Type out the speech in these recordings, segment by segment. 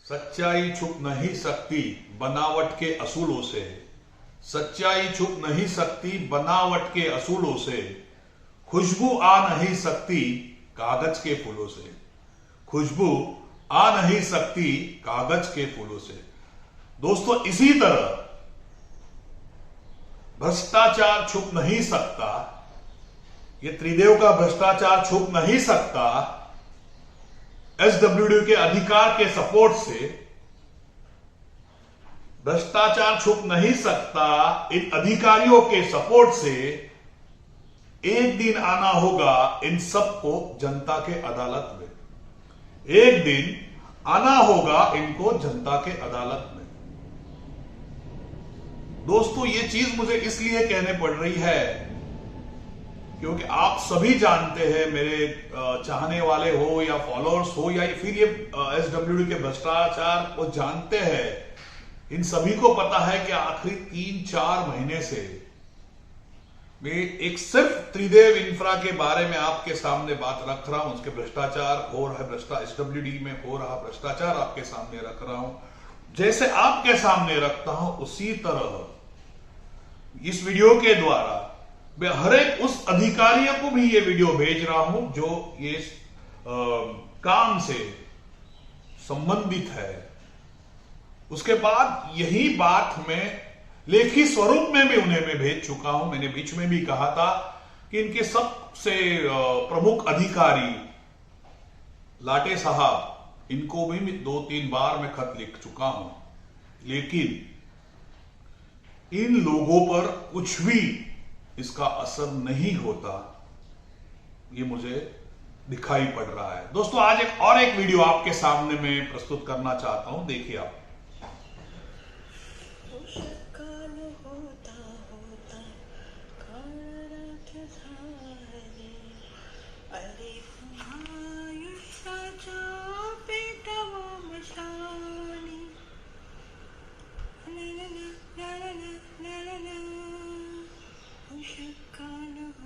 सच्चाई छुप नहीं सकती बनावट के असूलों से। सच्चाई छुप नहीं सकती बनावट के असूलों से। खुशबू आ नहीं सकती कागज के फूलों से। खुशबू आ नहीं सकती कागज के फूलों से। दोस्तों, इसी तरह भ्रष्टाचार छुप नहीं सकता, ये त्रिदेव का भ्रष्टाचार छुप नहीं सकता एसडब्ल्यूडी के अधिकार के सपोर्ट से। भ्रष्टाचार छुप नहीं सकता इन अधिकारियों के सपोर्ट से। एक दिन आना होगा इन सबको जनता के अदालत में। एक दिन आना होगा इनको जनता के अदालत में। दोस्तों, ये चीज मुझे इसलिए कहने पड़ रही है क्योंकि आप सभी जानते हैं, मेरे चाहने वाले हो या फॉलोअर्स हो या फिर ये एसडब्ल्यूडी के भ्रष्टाचार को जानते हैं, इन सभी को पता है कि आखिरी 3-4 महीने से मैं एक सिर्फ त्रिदेव इंफ्रा के बारे में आपके सामने बात रख रहा हूं। उसके भ्रष्टाचार हो रहा है, एसडब्ल्यूडी में हो रहा भ्रष्टाचार आपके सामने रख रहा हूं। जैसे आपके सामने रखता हूं उसी तरह इस वीडियो के द्वारा मैं हर एक उस अधिकारी को भी ये वीडियो भेज रहा हूं जो ये काम से संबंधित है। उसके बाद यही बात मैं लेखी स्वरूप में भी उन्हें मैं भेज चुका हूं। मैंने बीच में भी कहा था कि इनके सबसे प्रमुख अधिकारी लाटे साहब, इनको भी 2-3 बार मैं खत लिख चुका हूं, लेकिन इन लोगों पर कुछ भी इसका असर नहीं होता, ये मुझे दिखाई पड़ रहा है। दोस्तों, आज एक वीडियो आपके सामने मैं प्रस्तुत करना चाहता हूं, देखिए आप। काल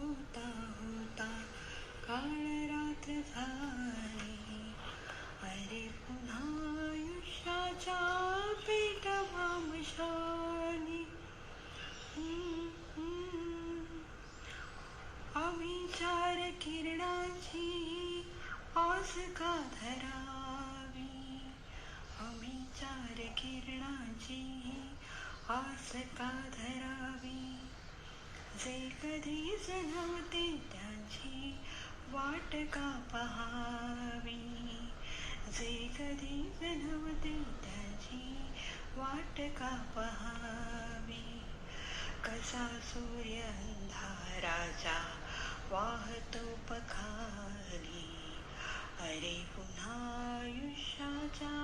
होता होता काळ रात्र झाली, अरे पुन्हा आयुष्याच्या पेटवा मशाली. आम्ही 4 किरणांची आस का धरावी, आम्ही 4 किरणांची आस का धरावी. जे कधीच नव्हते त्यांची वाट का पहावी, जे कधीच नव्हते त्यांची वाट का पहावी. कसा सूर्य अंधाराचा वाहतो पखाली, अरे पुन्हा आयुष्याचा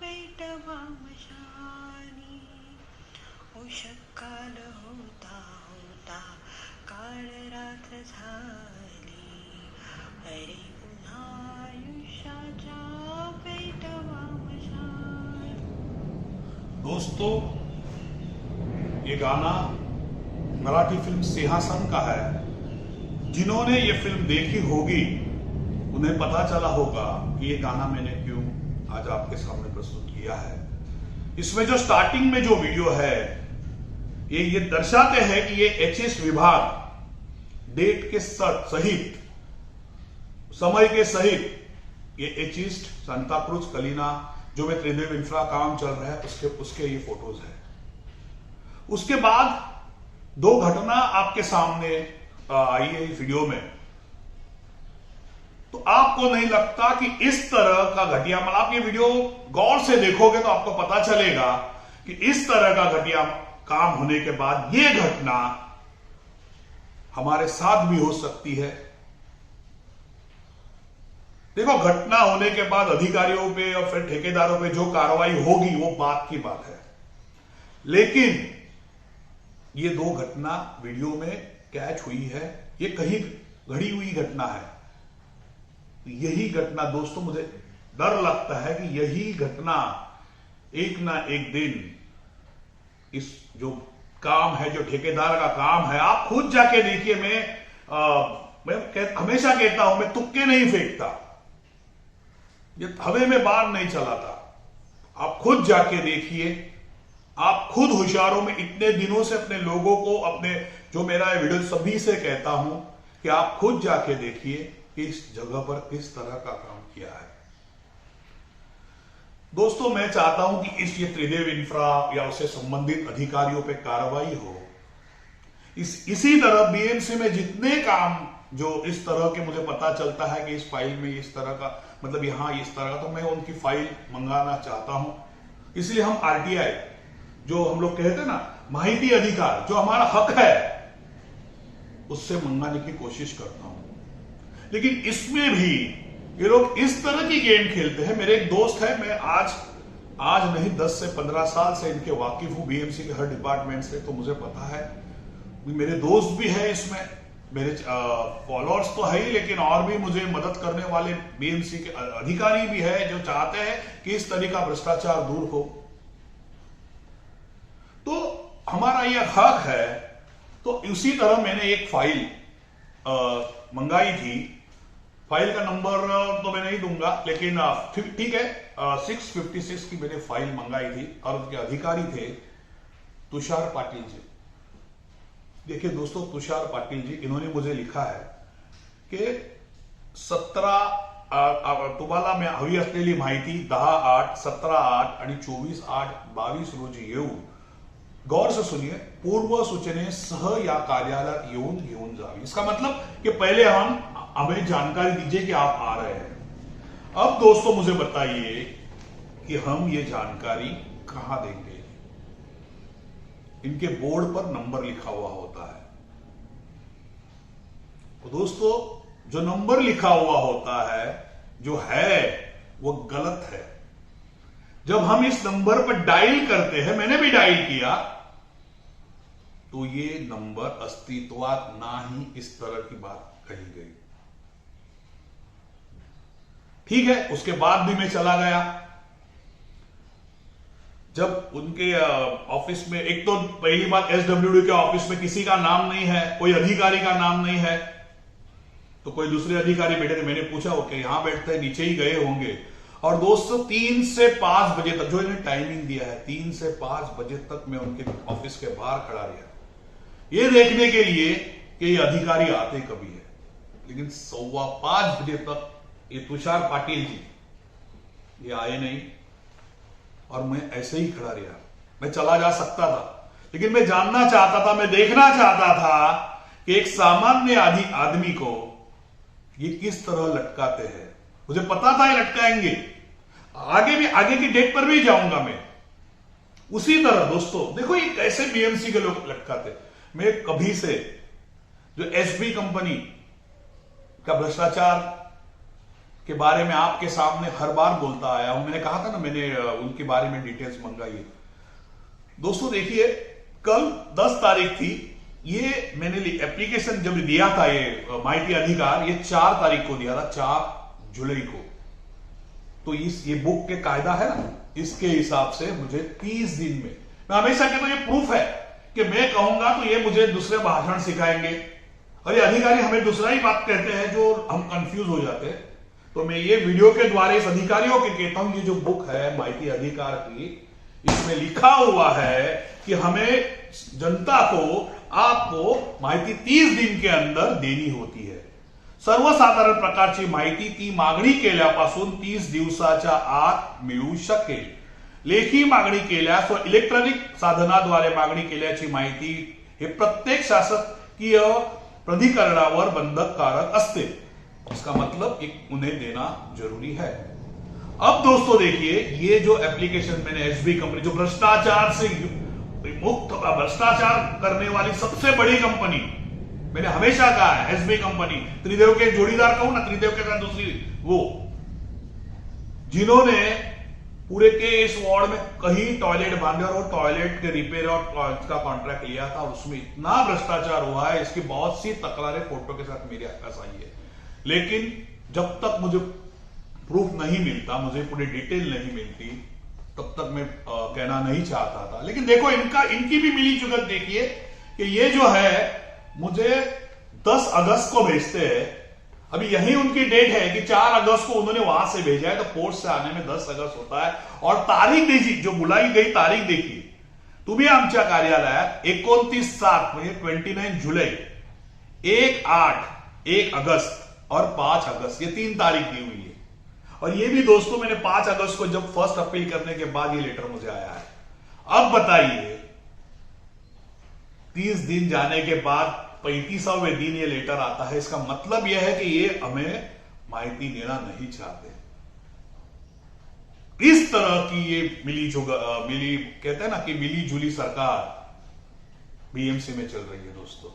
पेटवा मशाली. उषःकाल होता होता काळ रात्र झाली, अरे पुन्हा आयुष्याच्या पेटवा मशाली. दोस्तों, ये गाना मराठी फिल्म सिंहासन का है। जिन्होंने ये फिल्म देखी होगी उन्हें पता चला होगा कि ये गाना मैंने क्यों आज आपके सामने प्रस्तुत किया है। इसमें जो स्टार्टिंग में जो वीडियो है ये दर्शाते हैं कि ये एचएस विभाग डेट के सहित, समय के सहित, ये एचिस्ट सांता क्रूज कलीना जो में त्रिदेव इंफ्रा काम चल रहा है उसके ये फोटोज है। उसके बाद 2 घटना आपके सामने आई है इस वीडियो में। तो आपको नहीं लगता कि इस तरह का घटिया, मतलब आप ये वीडियो गौर से देखोगे तो आपको पता चलेगा कि इस तरह का घटिया काम होने के बाद ये घटना हमारे साथ भी हो सकती है। देखो, घटना होने के बाद अधिकारियों पे और फिर ठेकेदारों पे जो कार्रवाई होगी वो बात की बात है, लेकिन ये 2 घटना वीडियो में कैच हुई है, ये कहीं घड़ी हुई घटना है। यही घटना दोस्तों, मुझे डर लगता है कि यही घटना एक ना एक दिन इस जो काम है, जो ठेकेदार का काम है, आप खुद जाके देखिए। मैं हमेशा कहता हूं, मैं तुक्के नहीं फेंकता, ये हवे में बाण नहीं चलाता। आप खुद जाके देखिए, आप खुद होशियारों में इतने दिनों से अपने लोगों को, अपने जो मेरा वीडियो सभी से कहता हूं कि आप खुद जाके देखिए कि इस जगह पर किस तरह का काम किया है। दोस्तों, मैं चाहता हूं कि ये त्रिदेव इंफ्रा या उससे संबंधित अधिकारियों पे कार्रवाई हो। इसी तरह बीएमसी में जितने काम जो इस तरह के मुझे पता चलता है कि इस फाइल में इस तरह का, मतलब यहां इस तरह का, तो मैं उनकी फाइल मंगाना चाहता हूं। इसलिए हम आरटीआई, जो हम लोग कहते हैं ना, माहिती अधिकार, जो हमारा हक है, उससे मंगाने की कोशिश करता हूं। लेकिन इसमें भी ये लोग इस तरह की गेम खेलते हैं। मेरे एक दोस्त है, मैं आज नहीं 10 से 15 साल से इनके वाकिफ हूं, बीएमसी के हर डिपार्टमेंट से, तो मुझे पता है। मेरे दोस्त भी है इसमें, मेरे फॉलोअर्स तो है ही, लेकिन और भी मुझे मदद करने वाले बीएमसी के अधिकारी भी है जो चाहते हैं कि इस तरह का भ्रष्टाचार दूर हो। तो हमारा यह हक है। तो इसी तरह मैंने एक फाइल मंगाई थी। फाइल का नंबर तो मैं नहीं दूंगा, लेकिन ठीक है, 656 की मैंने फाइल मंगाई थी और उनके अधिकारी थे तुषार पाटिल जी। देखिए दोस्तों, तुषार पाटिल जी, इन्होंने मुझे लिखा है की 17 तुम्हाला मी हवी असलेली माहिती 10/8, 17/8 आणि 24/8/22 रोजी येऊन, गौर से सुनिए, पूर्व सूचनेसह या कार्यालयात येऊन घेऊन जावी। इसका मतलब कि पहले हमें जानकारी दीजिए कि आप आ रहे हैं। अब दोस्तों मुझे बताइए कि हम ये जानकारी कहां देंगे। इनके बोर्ड पर नंबर लिखा हुआ होता है। तो दोस्तों, जो नंबर लिखा हुआ होता है, जो है वो गलत है। जब हम इस नंबर पर डायल करते हैं, मैंने भी डायल किया, तो ये नंबर अस्तित्वात ना ही इस तरह की बात कही गई। ठीक है, उसके बाद भी मैं चला गया। जब उनके ऑफिस में, एक तो पहली बात, एसडब्ल्यूडी के ऑफिस में किसी का नाम नहीं है, कोई अधिकारी का नाम नहीं है, तो कोई दूसरे अधिकारी बैठे थे। मैंने पूछा, ओके यहां बैठते हैं, नीचे ही गए होंगे। और दोस्तों 3 से 5 बजे तक, जो इन्हें टाइमिंग दिया है, 3 से 5 बजे तक मैं उनके ऑफिस के बाहर खड़ा रहा, ये देखने के लिए कि ये अधिकारी आते कभी है। लेकिन 4:15 बजे तक ये तुषार पाटिल जी ये आए नहीं, और मैं ऐसे ही खड़ा रहा। मैं चला जा सकता था, लेकिन मैं जानना चाहता था, मैं देखना चाहता था कि एक सामान्य आदमी को ये किस तरह लटकाते हैं। मुझे पता था ये लटकाएंगे, आगे की डेट पर भी जाऊंगा मैं। उसी तरह दोस्तों देखो, ये कैसे बीएमसी के लोग लटकाते। मैं कभी से जो एसबी कंपनी का भ्रष्टाचार के बारे में आपके सामने हर बार बोलता आया हूं। मैंने कहा था ना, मैंने उनके बारे में डिटेल्स मंगाई। दोस्तों देखिए, कल 10 तारीख थी, ये मैंने एप्लीकेशन जब दिया था, ये माहिती अधिकार, ये 4 तारीख को दिया था, 4 जुलाई को। तो ये बुक के कायदा है ना, इसके हिसाब से मुझे 30 दिन में, मैं हमेशा कहता हूं ये प्रूफ है कि मैं कहूंगा तो ये मुझे दूसरे भाषण सिखाएंगे, और ये अधिकारी हमें दूसरा ही बात कहते हैं, जो हम कंफ्यूज हो जाते हैं। तो मैं ये वीडियो के द्वारा इस अधिकारियों के कहता हूं, ये जो बुक है माहिती अधिकार की, इसमें लिखा हुआ है कि हमें जनता को, आपको माहिती 30 दिन के अंदर देनी होती है। सर्वसाधारण प्रकारची माहिती ती मागणी केल्यापासून 30 दिवसाच्या आत मिळू शकेल। लेखी मागणी केल्यास व इलेक्ट्रॉनिक साधनाद्वारे मागणी केल्याची माहिती हे प्रत्येक शासकीय प्राधिकरणावर बंधनकारक असते। इसका मतलब एक उन्हें देना जरूरी है। अब दोस्तों देखिए, ये जो एप्लीकेशन मैंने एसबी कंपनी, जो भ्रष्टाचार से मुक्त, भ्रष्टाचार करने वाली सबसे बड़ी कंपनी, मैंने हमेशा कहा है एसबी कंपनी, त्रिदेव के जोड़ीदार कहूं ना, त्रिदेव के साथ दूसरी, वो जिन्होंने पूरे के इस वार्ड में कहीं टॉयलेट बांधे और वो टॉयलेट के रिपेयर और का कॉन्ट्रैक्ट लिया था, उसमें इतना भ्रष्टाचार हुआ है, इसकी बहुत सी तकरारें फोटो के साथ मेरे पास आई है। लेकिन जब तक मुझे प्रूफ नहीं मिलता, मुझे पूरी डिटेल नहीं मिलती, तब तक मैं कहना नहीं चाहता था। लेकिन देखो, इनकी भी मिली जुगत देखिए कि ये जो है मुझे 10 अगस्त को भेजते हैं, अभी यही उनकी डेट है कि 4 अगस्त को उन्होंने वहां से भेजा है, तो पोर्ट से आने में 10 अगस्त होता है। और तारीख देखिए, जो बुलाई गई तारीख देखिए, तुम्ही आमच्या कार्यालयात 29/7 म्हणजे 29 जुलाई, 1/8, 1 अगस्त और 5 अगस्त, ये 3 तारीख दी हुई है। और ये भी दोस्तों मैंने 5 अगस्त को जब फर्स्ट अपील करने के बाद ये लेटर मुझे आया है। अब बताइए 30 दिन जाने के बाद 35वें दिन ये लेटर आता है, इसका मतलब यह है कि ये हमें माहिती देना नहीं चाहते। इस तरह की ये मिली कहते हैं ना कि मिली जुली सरकार बीएमसी में चल रही है दोस्तों।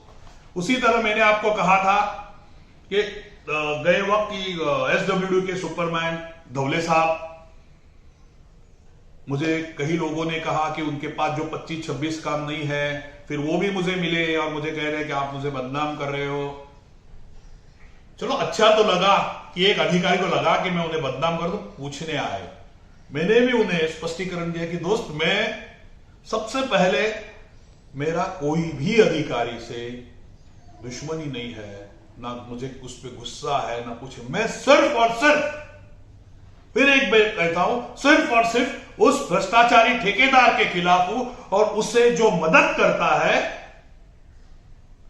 उसी तरह मैंने आपको कहा था कि गए वक्त की एसडब्ल्यूडी के सुपरमैन धवले साहब, मुझे कई लोगों ने कहा कि उनके पास जो 25-26 काम नहीं है, फिर वो भी मुझे मिले और मुझे कह रहे हैं कि आप मुझे बदनाम कर रहे हो। चलो अच्छा तो लगा कि एक अधिकारी को लगा कि मैं उन्हें बदनाम कर दूं, पूछने आए। मैंने भी उन्हें स्पष्टीकरण दिया कि दोस्त, मैं सबसे पहले मेरा कोई भी अधिकारी से दुश्मनी नहीं है, ना मुझे उस पर गुस्सा है, ना कुछ। मैं सिर्फ और सिर्फ, फिर एक बार कहता हूं, सिर्फ और सिर्फ उस भ्रष्टाचारी ठेकेदार के खिलाफ हूं और उसे जो मदद करता है,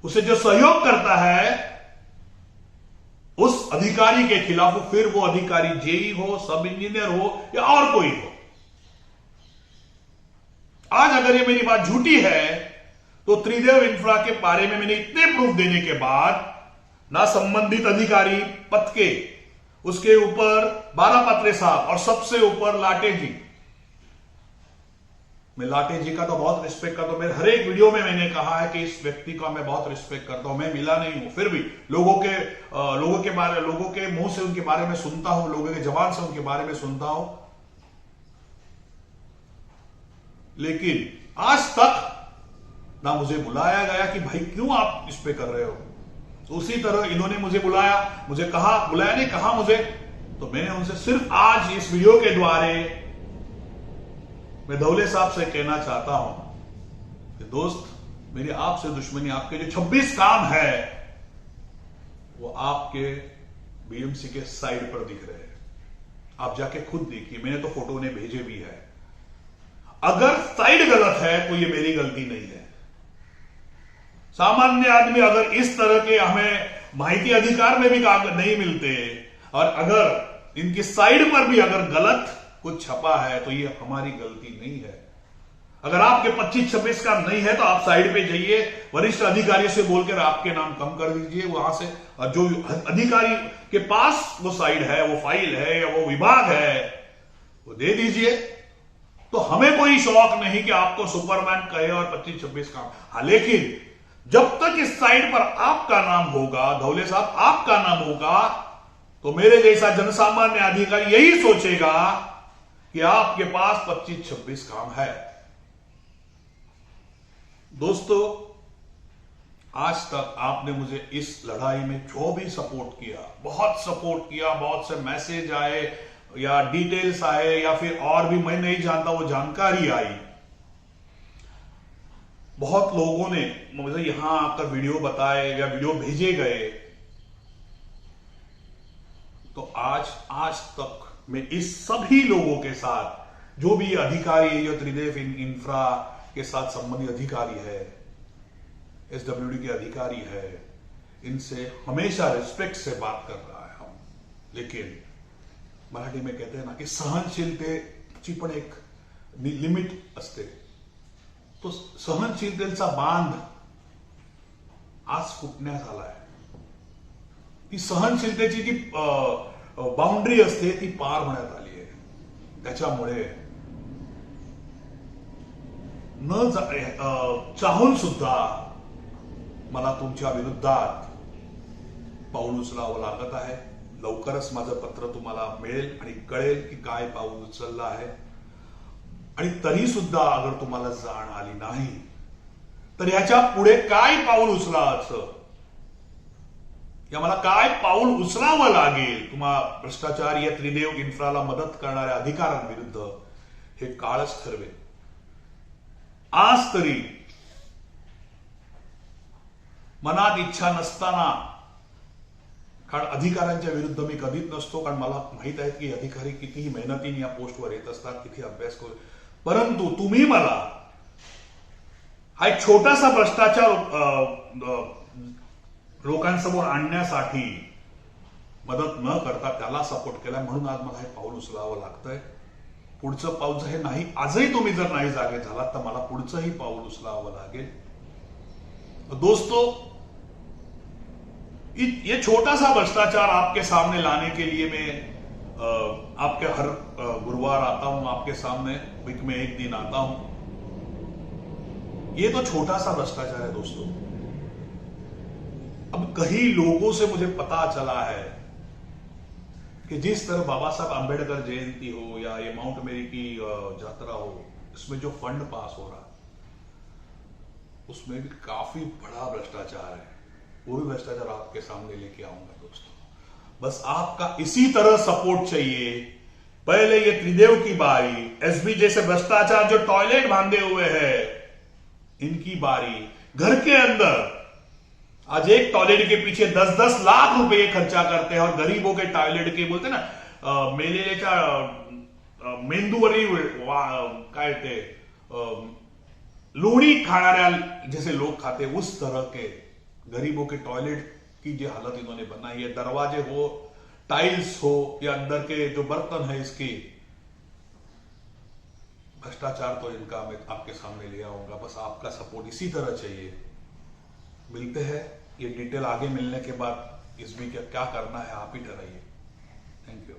उसे जो सहयोग करता है, उस अधिकारी के खिलाफ हूं। फिर वो अधिकारी जेई हो, सब इंजीनियर हो या और कोई हो। आज अगर ये मेरी बात झूठी है तो त्रिदेव इंफ्रा के बारे में मैंने इतने प्रूफ देने के बाद ना संबंधित अधिकारी पद के, उसके ऊपर 12 पात्रे साहब और सबसे ऊपर लाटे जी। मैं लाटे जी का तो बहुत रिस्पेक्ट करता हूं, मेरे हर एक वीडियो में मैंने कहा है कि इस व्यक्ति का मैं बहुत रिस्पेक्ट करता हूं। मैं मिला नहीं हूं, फिर भी लोगों के मुंह से उनके बारे में सुनता हूं, लोगों के जबान से उनके बारे में सुनता हूं, लेकिन आज तक ना मुझे बुलाया गया कि भाई क्यों आप इस पे कर रहे हो। तो उसी तरह इन्होंने मुझे बुलाया, मुझे कहा, बुलाया नहीं, कहा मुझे, तो मैंने उनसे सिर्फ आज इस वीडियो के द्वारा मैं धवले साहब से कहना चाहता हूं कि दोस्त, मेरी आपसे दुश्मनी, आपके जो 26 काम है वो आपके बीएमसी के साइड पर दिख रहे हैं। आप जाके खुद देखिए, मैंने तो फोटो उन्हें भेजे भी है। अगर साइड गलत है तो ये मेरी गलती नहीं है। सामान्य आदमी अगर इस तरह के हमें माहिती अधिकार में भी कागज नहीं मिलते और अगर इनकी साइड पर भी अगर गलत कुछ छपा है तो ये हमारी गलती नहीं है। अगर आपके 25-26 काम नहीं है तो आप साइड पे जाइए, वरिष्ठ अधिकारी से बोलकर आपके नाम कम कर दीजिए वहां से, और जो अधिकारी के पास वो साइड है, वो फाइल है या वो विभाग है, वो दे दीजिए। तो हमें कोई शौक नहीं कि आपको सुपरमैन कहे और 25-26 काम। हाँ, लेकिन जब तक इस साइड पर आपका नाम होगा, धवले साहब आपका नाम होगा, तो मेरे जैसा जनसामान्य अधिकारी यही सोचेगा कि आपके पास 25-26 काम है। दोस्तों, आज तक आपने मुझे इस लड़ाई में जो भी सपोर्ट किया, बहुत सपोर्ट किया, बहुत से मैसेज आए या डिटेल्स आए या फिर और भी मैं नहीं जानता वो जानकारी आई, बहुत लोगों ने मुझे यहां आकर वीडियो बताए या वीडियो भेजे गए, तो आज तक मैं इस सभी लोगों के साथ, जो भी अधिकारी, जो त्रिदेव इंफ्रा के साथ संबंधित अधिकारी है, एसडब्ल्यूडी के अधिकारी है, इनसे हमेशा रिस्पेक्ट से बात कर रहा है हम। लेकिन मराठी में कहते हैं ना कि सहनशीलतेची पण एक लिमिट असते, तो सहनशीलतेचा बांध आज फुटण्यास आलाय। ती सहनशीलतेची जी बाउंड्री असते ती पार होण्यात आली आहे। त्याच्यामुळे चाहून सुद्धा मला तुमच्या विरोधात पाऊल उचलावं लागत आहे। लवकरच माझं पत्र तुम्हाला मिळेल आणि कळेल की काय पाऊल उचललं आहे। आणि तरी सुद्धा अगर तुम्हाला जाण आली नाही तर ह्याच्या पुढे काय पाऊल उचलायचं या मला काय पाऊल उचलावं लागेल तुम्हा भ्रष्टाचार या त्रिदेव इन्फ्राला मदत करणाऱ्या अधिकाऱ्यांविरुद्ध, हे काळच ठरवेल। आज तरी मनात इच्छा नसताना कारण अधिकाऱ्यांच्या विरुद्ध मी कधीच नसतो, कारण मला माहित आहे की अधिकारी कितीही मेहनतीने या पोस्टवर येत असतात, किती अभ्यास करू, परंतु तुम्ही मला हा एक छोटासा भ्रष्टाचार लोकांसमोर आणण्यासाठी मदत न करता त्याला सपोर्ट केला, म्हणून आज मला हे पाऊल उचलावं लागतंय. पुढचं पाऊल हे नाही, आजही तुम्ही जर नाही जागे झालात तर मला पुढचंही पाऊल उचलावं लागेल. दोस्तों, ये छोटा सा भ्रष्टाचार आपके सामने लाने के लिए मैं आपके हर गुरुवार आता हूं आपके सामने, वीक में एक दिन आता हूं. ये तो छोटा सा भ्रष्टाचार है दोस्तों. अब कई लोगों से मुझे पता चला है कि जिस तरह बाबा साहब आंबेडकर जयंती हो या ये माउंट मेरी की यात्रा हो, इसमें जो फंड पास हो रहा उसमें भी काफी बड़ा भ्रष्टाचार है. वो भी भ्रष्टाचार आपके सामने लेके आऊंगा दोस्तों. बस आपका इसी तरह सपोर्ट चाहिए. पहले ये त्रिदेव की बारी, एसबी जैसे भ्रष्टाचार जो टॉयलेट बांधे हुए हैं इनकी बारी. घर के अंदर आज एक टॉयलेट के पीछे 10-10 लाख रुपए खर्चा करते हैं और गरीबों के टॉयलेट के बोलते ना मेलेच्या मेंदूवरी काय ते लोणी खाणाऱ्या जैसे लोग खाते, उस तरह के गरीबों के टॉयलेट की जो हालत इन्होंने बनाई है. दरवाजे हो, टाइल्स हो या अंदर के जो बर्तन है, इसकी भ्रष्टाचार तो इनका मैं आपके सामने ले आऊंगा. बस आपका सपोर्ट इसी तरह चाहिए. मिलते हैं, ये डिटेल आगे मिलने के बाद इसमें क्या करना है आप ही ठहराइए. Thank you.